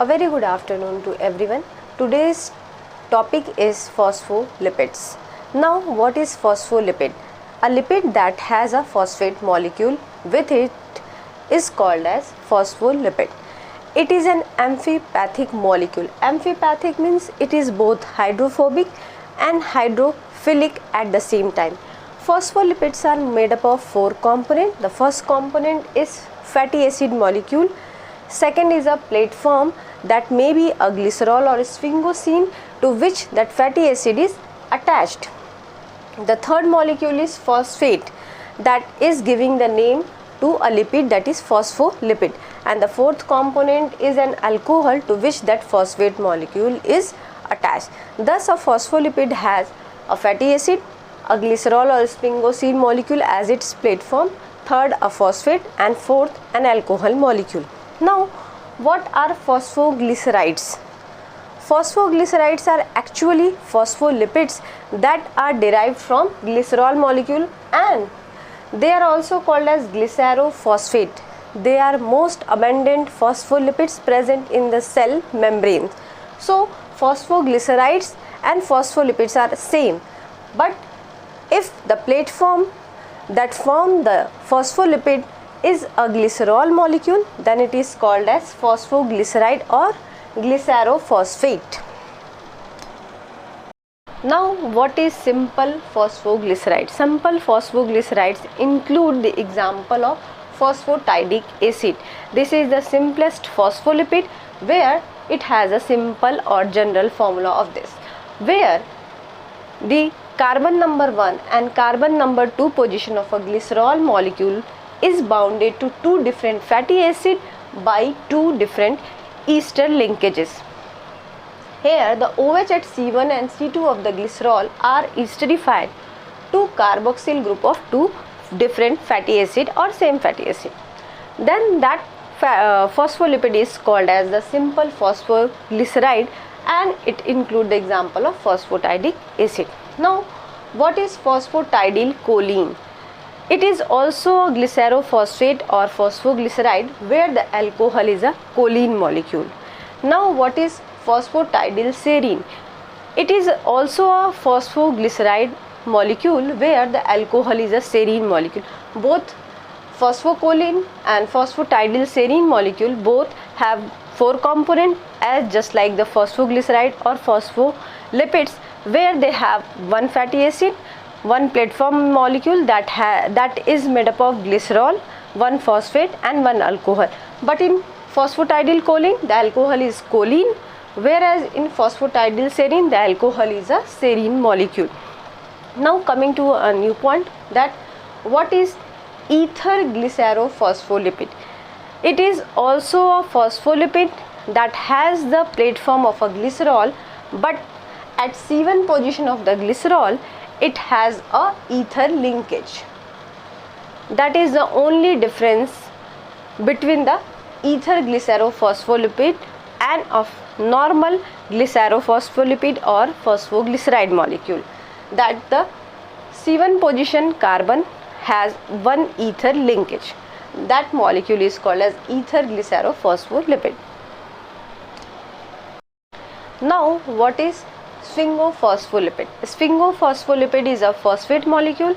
A very good afternoon to everyone. Today's topic is phospholipids. Now, what is phospholipid? A lipid that has a phosphate molecule with it is called as phospholipid. It is an amphipathic molecule. Amphipathic means it is both hydrophobic and hydrophilic at the same time. Phospholipids are made up of four components. The first component is fatty acid molecule. Second is a platform that may be a glycerol or sphingosine to which that fatty acid is attached. The third molecule is phosphate that is giving the name to a lipid, that is phospholipid, and the fourth component is an alcohol to which that phosphate molecule is attached. Thus a phospholipid has a fatty acid, a glycerol or sphingosine molecule as its platform, third a phosphate, and fourth an alcohol molecule. Now, what are phosphoglycerides? Phosphoglycerides are actually phospholipids that are derived from glycerol molecule, and they are also called as glycerophosphate. They are most abundant phospholipids present in the cell membrane. So, phosphoglycerides and phospholipids are same, but if the platform that form the phospholipid is a glycerol molecule, then it is called as phosphoglyceride or glycerophosphate. Now, what is simple phosphoglyceride? Simple phosphoglycerides include the example of phosphatidic acid. This is the simplest phospholipid where it has a simple or general formula of this, where the carbon number 1 and carbon number 2 position of a glycerol molecule is bounded to two different fatty acid by two different ester linkages. Here the OH at C1 and C2 of the glycerol are esterified to carboxyl group of two different fatty acid or same fatty acid. Then that phospholipid is called as the simple phosphoglyceride, and it includes the example of phosphatidic acid. Now, what is phosphatidylcholine? It is also a glycerophosphate or phosphoglyceride where the alcohol is a choline molecule. Now, what is phosphatidylserine? It is also a phosphoglyceride molecule where the alcohol is a serine molecule. Both phosphocholine and phosphatidylserine molecule both have four components as just like the phosphoglyceride or phospholipids, where they have one fatty acid, one platform molecule that is made up of glycerol, one phosphate and one alcohol. But in phosphatidylcholine the alcohol is choline, whereas in phosphatidylserine the alcohol is a serine molecule. Now coming to a new point, that what is ether glycerophospholipid? It is also a phospholipid that has the platform of a glycerol, but at C1 position of the glycerol it has a ether linkage. That is the only difference between the ether glycerophospholipid and of normal glycerophospholipid or phosphoglyceride molecule, that the C1 position carbon has one ether linkage. That molecule is called as ether glycerophospholipid. Now, what is sphingophospholipid? Sphingophospholipid is a phosphate molecule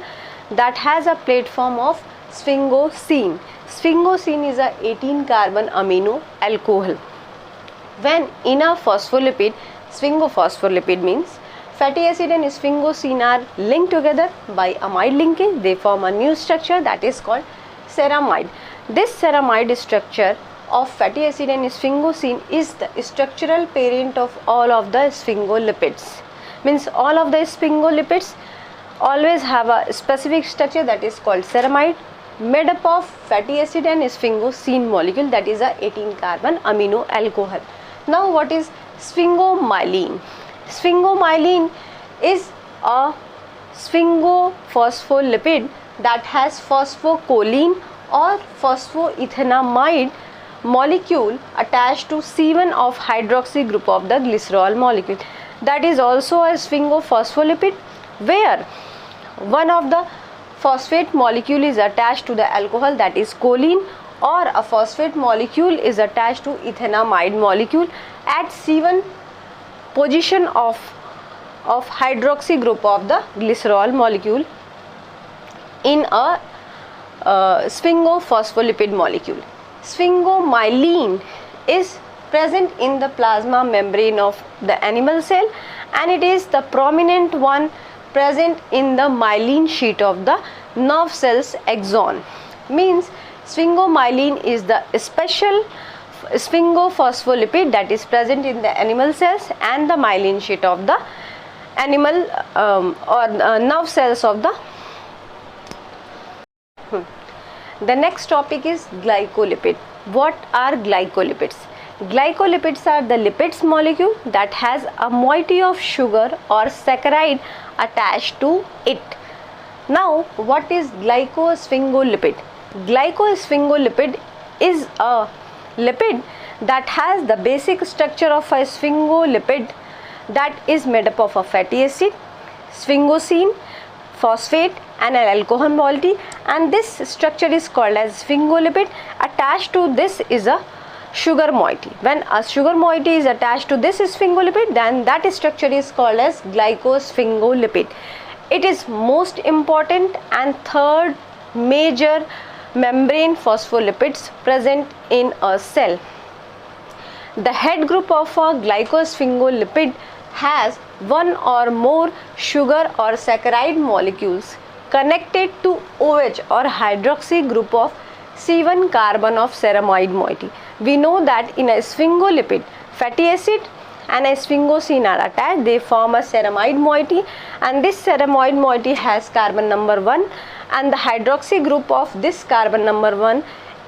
that has a platform of sphingosine. Sphingosine is a 18 carbon amino alcohol. When in a phospholipid, sphingophospholipid means fatty acid and sphingosine are linked together by amide linkage, they form a new structure that is called ceramide. This ceramide structure of fatty acid and sphingosine is the structural parent of all of the sphingolipids. Means all of the sphingolipids always have a specific structure that is called ceramide, made up of fatty acid and sphingosine molecule, that is a 18 carbon amino alcohol. Now, what is sphingomyelin? Sphingomyelin is a sphingophospholipid that has phosphocholine or phosphoethanamide molecule attached to C1 of hydroxy group of the glycerol molecule. That is also a sphingophospholipid where one of the phosphate molecule is attached to the alcohol, that is choline, or a phosphate molecule is attached to ethanamide molecule at C1 position of hydroxy group of the glycerol molecule in a sphingophospholipid molecule. Sphingomyelin is present in the plasma membrane of the animal cell, and it is the prominent one present in the myelin sheet of the nerve cells axon. Means sphingomyelin is the special sphingophospholipid that is present in the animal cells and the myelin sheet of the animal nerve cells of the The next topic is glycolipid. What are glycolipids? Glycolipids are the lipids molecule that has a moiety of sugar or saccharide attached to it. Now, what is glycosphingolipid? Glycosphingolipid is a lipid that has the basic structure of a sphingolipid that is made up of a fatty acid, sphingosine, phosphate and an alcohol moiety, and this structure is called as sphingolipid. Attached to this is a sugar moiety. When a sugar moiety is attached to this sphingolipid, then that structure is called as glycosphingolipid. It is most important and third major membrane phospholipids present in a cell. The head group of a glycosphingolipid has one or more sugar or saccharide molecules connected to OH or hydroxy group of C1 carbon of ceramide moiety. We know that in a sphingolipid, fatty acid and a sphingosine are attached. They form a ceramide moiety, and this ceramide moiety has carbon number 1, and the hydroxy group of this carbon number 1,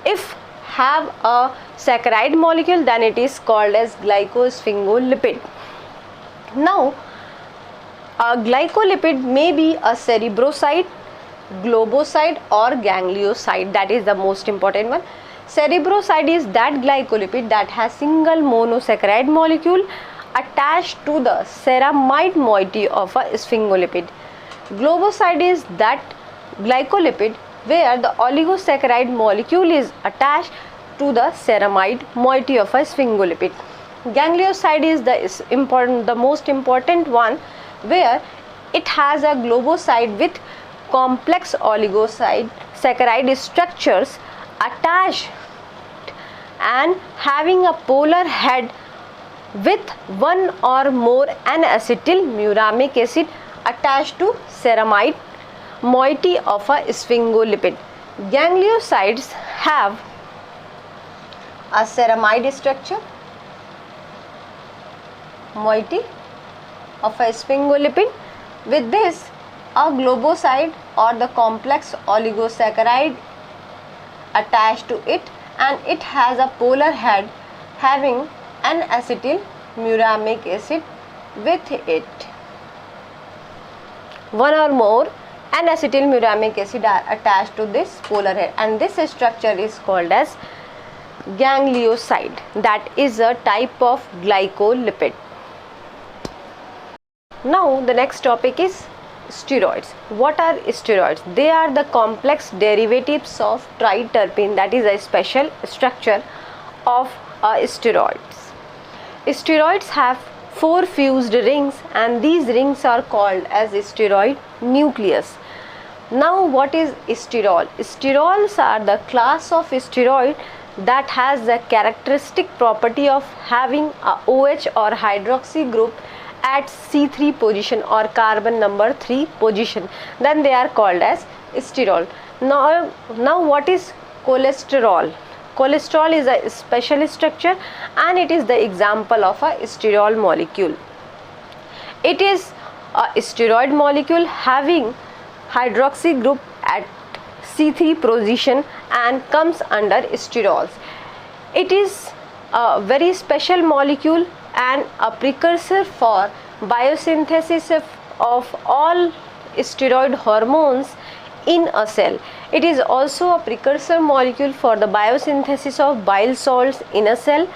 if have a saccharide molecule, then it is called as glycosphingolipid. Now, a glycolipid may be a cerebroside, globoside or ganglioside. That is the most important one. Cerebroside is that glycolipid that has single monosaccharide molecule attached to the ceramide moiety of a sphingolipid. Globoside is that glycolipid where the oligosaccharide molecule is attached to the ceramide moiety of a sphingolipid. Ganglioside is the most important one, where it has a globoside with complex oligosaccharide structures attached and having a polar head with one or more N-acetylmuramic acid attached to ceramide moiety of a sphingolipid. Gangliosides have a ceramide structure moiety of a sphingolipid. With this, a globoside or the complex oligosaccharide attached to it, and it has a polar head having an N-acetylmuramic acid with it. One or more N-acetylmuramic acid are attached to this polar head, and this structure is called as ganglioside. That is a type of glycolipid. Now the next topic is steroids. What are steroids? They are the complex derivatives of triterpene, that is a special structure of steroids. Steroids have 4 fused rings, and these rings are called as steroid nucleus. Now what is sterol? Sterols are the class of steroid that has the characteristic property of having a OH or hydroxy group at C3 position or carbon number 3 position, then they are called as sterol. Now what is cholesterol? Cholesterol is a special structure, and it is the example of a sterol molecule. It is a steroid molecule having hydroxy group at C3 position and comes under sterols. It is a very special molecule and a precursor for biosynthesis of all steroid hormones in a cell. It is also a precursor molecule for the biosynthesis of bile salts in a cell,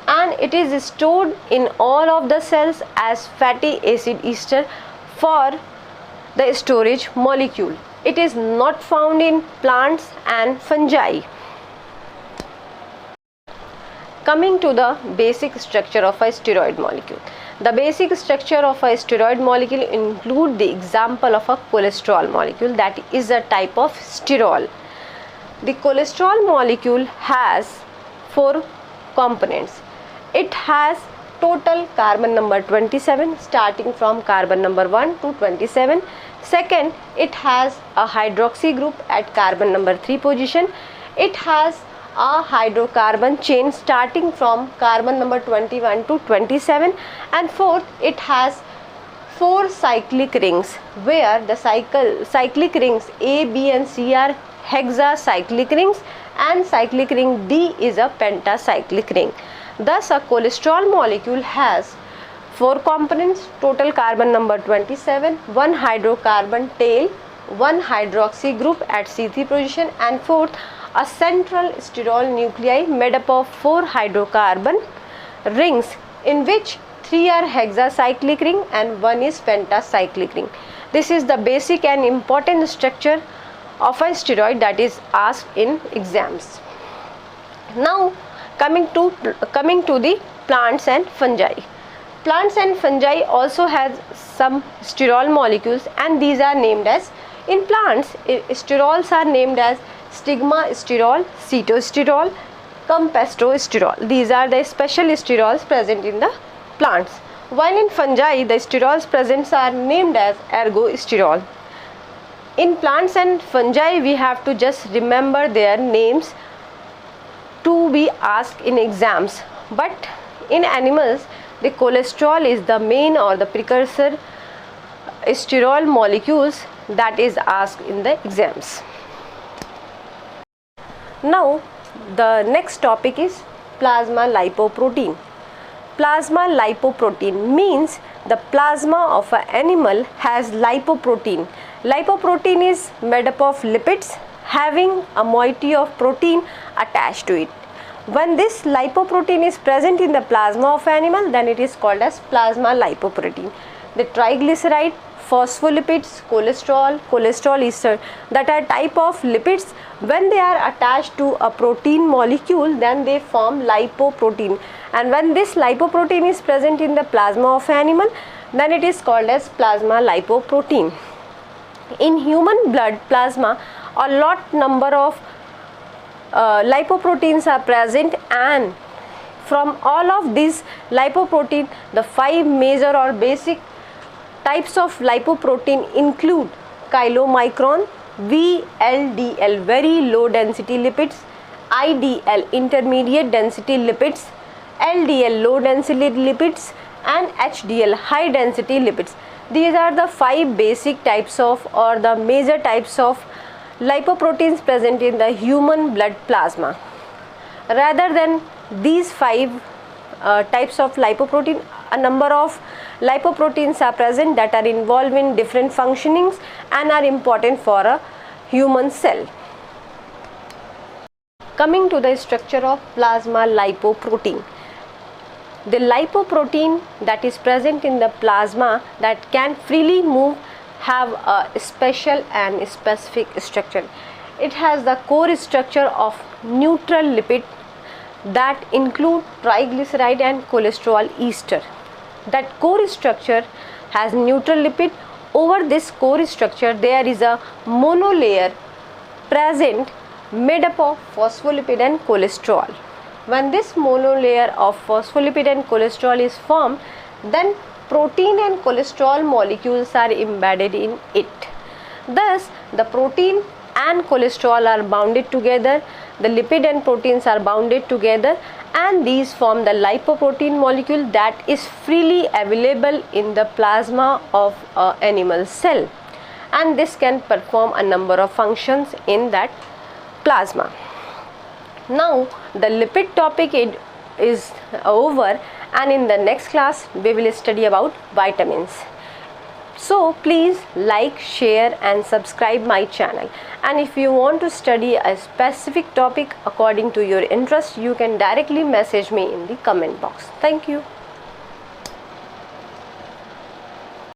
and it is stored in all of the cells as fatty acid ester for the storage molecule. It is not found in plants and fungi. Coming to the basic structure of a steroid molecule. The basic structure of a steroid molecule include the example of a cholesterol molecule, that is a type of sterol. The cholesterol molecule has 4 components. It has total carbon number 27, starting from carbon number 1 to 27. Second, it has a hydroxy group at carbon number 3 position. It has a hydrocarbon chain starting from carbon number 21 to 27. And fourth, it has 4 cyclic rings, where the cyclic rings A, B and C are hexacyclic rings, and cyclic ring D is a pentacyclic ring. Thus, a cholesterol molecule has 4 components, total carbon number 27, 1 hydrocarbon tail, 1 hydroxy group at C3 position, and fourth, a central sterol nuclei made up of 4 hydrocarbon rings, in which 3 are hexacyclic ring and 1 is pentacyclic ring. This is the basic and important structure of a steroid that is asked in exams. Now coming to the plants and fungi. Plants and fungi also has some sterol molecules, and these are named as, in plants, sterols are named as stigmasterol, cetosterol, camptosterol. These are the special sterols present in the plants. While in fungi, the sterols present are named as ergosterol. In plants and fungi, we have to just remember their names to be asked in exams. But in animals, the cholesterol is the main or the precursor sterol molecules that is asked in the exams. Now the next topic is plasma lipoprotein. Plasma lipoprotein means the plasma of an animal has lipoprotein. Lipoprotein is made up of lipids having a moiety of protein attached to it. When this lipoprotein is present in the plasma of animal, then it is called as plasma lipoprotein. The triglyceride, phospholipids, cholesterol ester, that are type of lipids. When they are attached to a protein molecule, then they form lipoprotein, and when this lipoprotein is present in the plasma of animal, then it is called as plasma lipoprotein. In human blood plasma, a lot number of lipoproteins are present, and from all of these lipoprotein, the 5 major or basic types of lipoprotein include chylomicron, VLDL very low density lipids, IDL intermediate density lipids, LDL low density lipids, and HDL high density lipids. These are the 5 basic types of, or the major types of lipoproteins present in the human blood plasma. Rather than these 5 types of lipoprotein, a number of lipoproteins are present that are involved in different functionings and are important for a human cell. Coming to the structure of plasma lipoprotein. The lipoprotein that is present in the plasma that can freely move have a special and specific structure. It has the core structure of neutral lipid that include triglyceride and cholesterol ester. That core structure has neutral lipid. Over this core structure, there is a monolayer present made up of phospholipid and cholesterol. When this monolayer of phospholipid and cholesterol is formed, then protein and cholesterol molecules are embedded in it. Thus, the protein and cholesterol are bounded together, the lipid and proteins are bounded together, and these form the lipoprotein molecule that is freely available in the plasma of an animal cell, and this can perform a number of functions in that plasma. Now the lipid topic is over, and in the next class we will study about vitamins. So please like, share and subscribe my channel, and if you want to study a specific topic according to your interest, you can directly message me in the comment box. Thank you.